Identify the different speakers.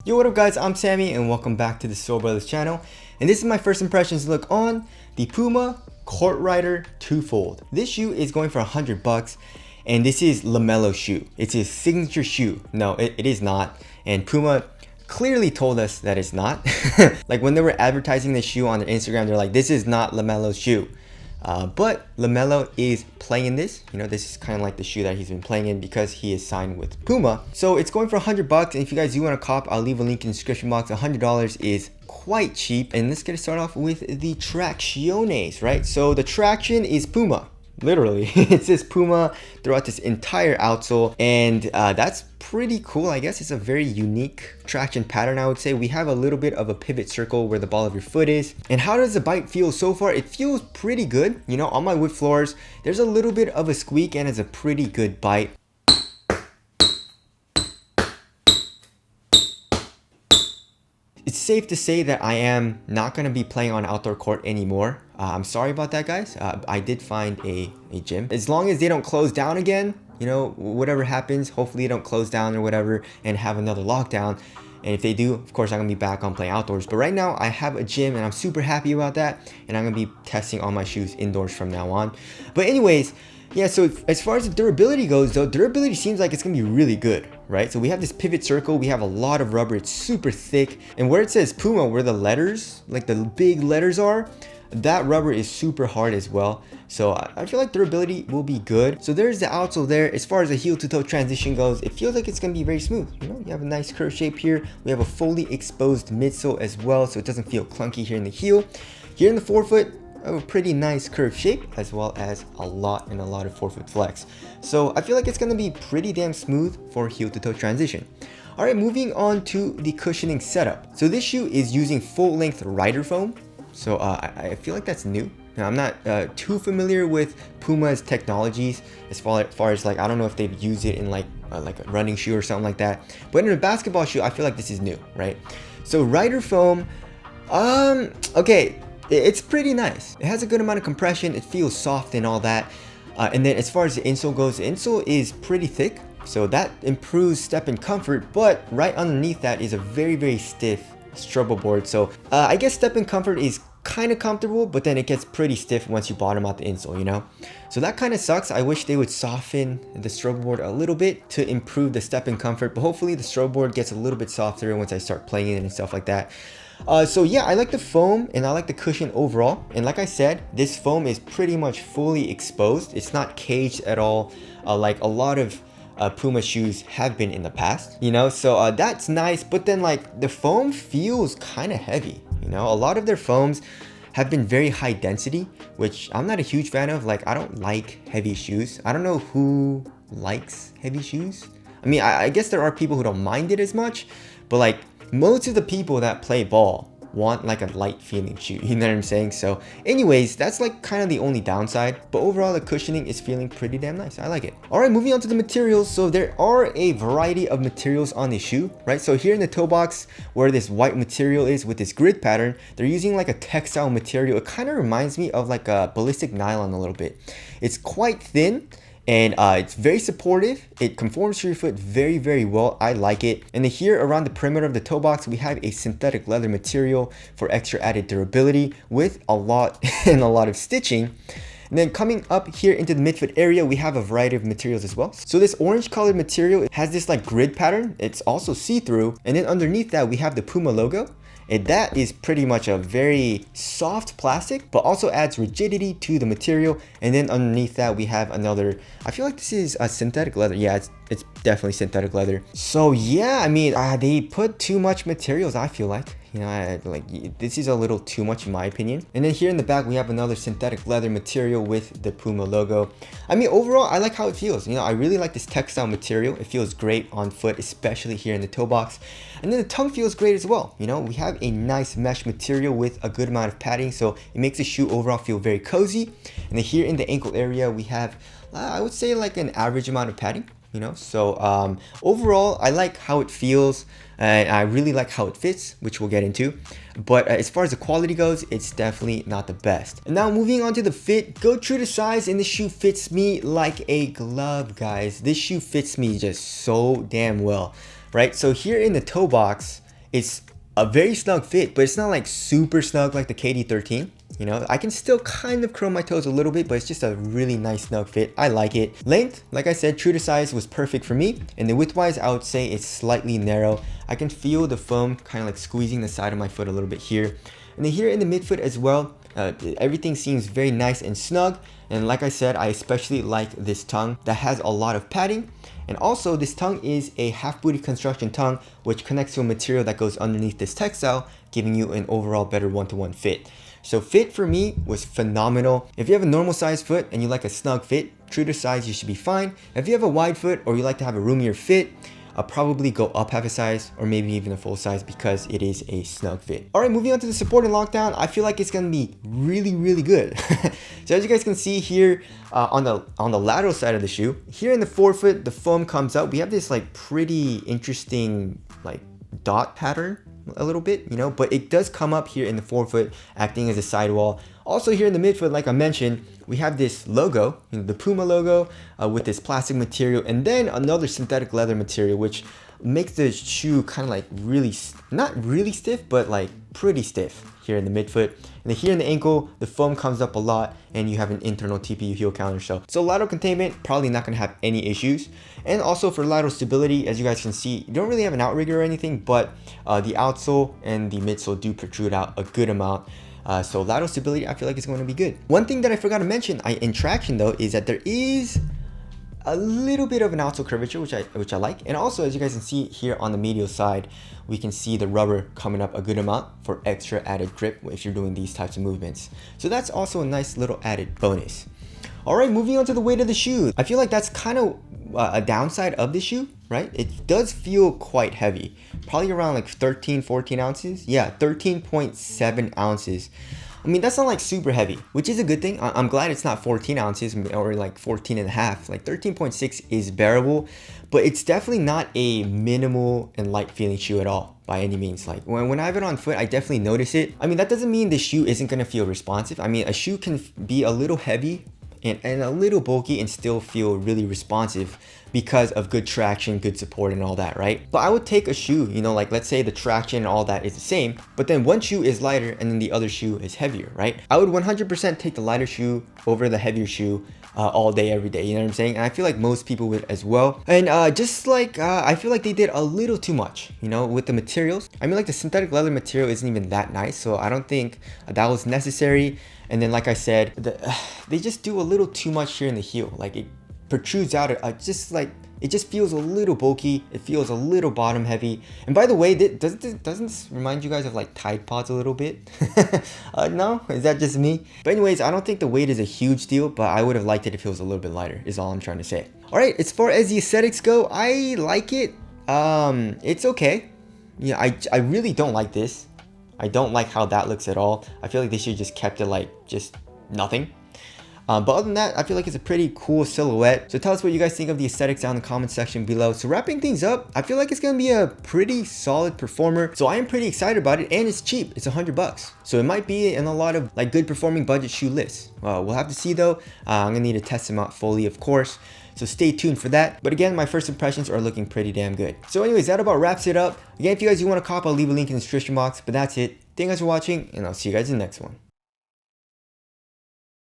Speaker 1: Yo, what up guys, I'm Sammy and welcome back to the Soul Brothers channel. And this is my first impressions look on the Puma Court Rider Twofold. This shoe is going for $100 and this is Lamelo's shoe. It's his signature shoe. No, it is not. And Puma clearly told us that it's not. Like when they were advertising the shoe on their Instagram, they're like, this is not Lamelo's shoe. But Lamelo is playing in this. You know, this is kind of like the shoe that he's been playing in because he is signed with Puma. So it's going for $100. And if you guys do want to cop, I'll leave a link in the description box. $100 is quite cheap. And let's get it started off with the tracciones, right? So the traction is Puma. Literally, it says Puma throughout this entire outsole, and that's pretty cool. I guess it's a very unique traction pattern, I would say. We have a little bit of a pivot circle where the ball of your foot is. And how does the bite feel so far? It feels pretty good. You know, on my wood floors, there's a little bit of a squeak and it's a pretty good bite. It's safe to say that I am not going to be playing on outdoor court anymore. I'm sorry about that, guys. I did find a gym. As long as they don't close down again, you know, whatever happens, hopefully they don't close down or whatever and have another lockdown. And if they do, of course, I'm going to be back on playing outdoors. But right now, I have a gym and I'm super happy about that. And I'm going to be testing all my shoes indoors from now on. But anyways, yeah, so as far as the durability goes, though, durability seems like it's going to be really good, right? So we have this pivot circle. We have a lot of rubber. It's super thick. And where it says Puma, where the letters, like the big letters are, that rubber is super hard as well. So I feel like durability will be good. So there's the outsole there. As far as the heel to toe transition goes, it feels like it's going to be very smooth. You know, you have a nice curve shape here. We have a fully exposed midsole as well, so it doesn't feel clunky here in the heel. Here in the forefoot, a pretty nice curved shape, as well as a lot of forefoot flex. So I feel like it's going to be pretty damn smooth for heel to toe transition. All right, moving on to the cushioning setup. So this shoe is using full length rider foam. So I feel like that's new. Now, I'm not too familiar with Puma's technologies as far as like, I don't know if they've used it in like a running shoe or something like that. But in a basketball shoe, I feel like this is new, right? So rider foam, okay. It's pretty nice. It has a good amount of compression. It feels soft and all that. And then as far as the insole goes, the insole is pretty thick. So that improves step and comfort. But right underneath that is a very, very stiff struggle board. So I guess step and comfort is kind of comfortable, but then it gets pretty stiff once you bottom out the insole, you know? So that kind of sucks. I wish they would soften the struggle board a little bit to improve the step and comfort. But hopefully the struggle board gets a little bit softer once I start playing it and stuff like that. So yeah, I like the foam and I like the cushion overall. And like I said, this foam is pretty much fully exposed. It's not caged at all, like a lot of Puma shoes have been in the past, you know? So that's nice, but then like the foam feels kind of heavy, you know? A lot of their foams have been very high density, which I'm not a huge fan of. Like, I don't like heavy shoes. I don't know who likes heavy shoes. I mean, I guess there are people who don't mind it as much, but like, most of the people that play ball want like a light feeling shoe, you know what I'm saying? So anyways, that's like kind of the only downside, but overall the cushioning is feeling pretty damn nice. I like it. All right, moving on to the materials. So there are a variety of materials on the shoe, right? So here in the toe box where this white material is with this grid pattern, they're using like a textile material. It kind of reminds me of like a ballistic nylon a little bit. It's quite thin. And it's very supportive. It conforms to your foot very, very well. I like it. And then here around the perimeter of the toe box, we have a synthetic leather material for extra added durability with a lot of stitching. And then coming up here into the midfoot area, we have a variety of materials as well. So this orange colored material has this like grid pattern. It's also see-through. And then underneath that, we have the Puma logo. And that is pretty much a very soft plastic, but also adds rigidity to the material. And then underneath that, we have another, I feel like this is a synthetic leather. Yeah, it's definitely synthetic leather. So yeah, I mean, they put too much materials, I feel like. You know, like this is a little too much in my opinion. And then here in the back, we have another synthetic leather material with the Puma logo. I mean, overall, I like how it feels. You know, I really like this textile material. It feels great on foot, especially here in the toe box. And then the tongue feels great as well. You know, we have a nice mesh material with a good amount of padding, so it makes the shoe overall feel very cozy. And then here in the ankle area, we have, I would say like an average amount of padding. You know, so overall I like how it feels and I really like how it fits, which we'll get into. But as far as the quality goes, it's definitely not the best. And now moving on to the fit, go true to size, and this shoe fits me like a glove, guys. This shoe fits me just so damn well, right? So here in the toe box, It's a very snug fit, but it's not like super snug like the KD13. You know, I can still kind of curl my toes a little bit, but it's just a really nice snug fit. I like it. Length, like I said, true to size was perfect for me. And the width-wise, I would say it's slightly narrow. I can feel the foam kind of like squeezing the side of my foot a little bit here. And then here in the midfoot as well, everything seems very nice and snug. And like I said, I especially like this tongue that has a lot of padding. And also this tongue is a half booty construction tongue, which connects to a material that goes underneath this textile, giving you an overall better one-to-one fit. So fit for me was phenomenal. If you have a normal size foot and you like a snug fit, true to size, you should be fine. If you have a wide foot or you like to have a roomier fit, I'll probably go up half a size or maybe even a full size because it is a snug fit. All right, moving on to the support and lockdown. I feel like it's gonna be really, really good. So as you guys can see here on the lateral side of the shoe, here in the forefoot, the foam comes out. We have this like pretty interesting like dot pattern a little bit, you know, but it does come up here in the forefoot, acting as a sidewall. Also here in the midfoot, like I mentioned, we have this logo, you know, the Puma logo with this plastic material, and then another synthetic leather material, which makes the shoe kind of like really, not really stiff, but like pretty stiff here in the midfoot. And then here in the ankle, the foam comes up a lot and you have an internal TPU heel counter. So lateral containment, probably not gonna have any issues. And also for lateral stability, as you guys can see, you don't really have an outrigger or anything, but the outsole and the midsole do protrude out a good amount. So lateral stability, I feel like it's going to be good. One thing that I forgot to mention in traction though, is that there is a little bit of an outsole curvature, which I like. And also, as you guys can see here on the medial side, we can see the rubber coming up a good amount for extra added grip if you're doing these types of movements. So that's also a nice little added bonus. All right, moving on to the weight of the shoe. I feel like that's kind of a downside of the shoe, right? It does feel quite heavy, probably around like 13, 14 ounces. Yeah, 13.7 ounces. I mean, that's not like super heavy, which is a good thing. I'm glad it's not 14 ounces or like 14 and a half. Like 13.6 is bearable, but it's definitely not a minimal and light feeling shoe at all by any means. Like when I have it on foot, I definitely notice it. I mean, that doesn't mean the shoe isn't gonna feel responsive. I mean, a shoe can be a little heavy and a little bulky and still feel really responsive because of good traction, good support and all that, right? But I would take a shoe, you know, like let's say the traction and all that is the same, but then one shoe is lighter and then the other shoe is heavier, right? I would 100% take the lighter shoe over the heavier shoe all day, every day, you know what I'm saying? And I feel like most people would as well. And just like, I feel like they did a little too much, you know, with the materials. I mean, like the synthetic leather material isn't even that nice, so I don't think that was necessary. And then, like I said, they just do a little too much here in the heel. Like it protrudes out, just like, it just feels a little bulky. It feels a little bottom heavy. And by the way, doesn't this remind you guys of like Tide Pods a little bit? No? Is that just me? But anyways, I don't think the weight is a huge deal, but I would have liked it if it was a little bit lighter, is all I'm trying to say. All right, as far as the aesthetics go, I like it. It's okay. Yeah, I really don't like this. I don't like how that looks at all. I feel like they should just kept it like just nothing. But other than that, I feel like it's a pretty cool silhouette. So tell us what you guys think of the aesthetics down in the comment section below. So wrapping things up, I feel like it's gonna be a pretty solid performer. So I am pretty excited about it, and it's cheap. It's $100. So it might be in a lot of like good performing budget shoe lists. We'll have to see though. I'm gonna need to test them out fully, of course. So stay tuned for that. But again, my first impressions are looking pretty damn good. So anyways, that about wraps it up. Again, if you guys do want to cop, I'll leave a link in the description box. But that's it. Thank you guys for watching, and I'll see you guys in the next one.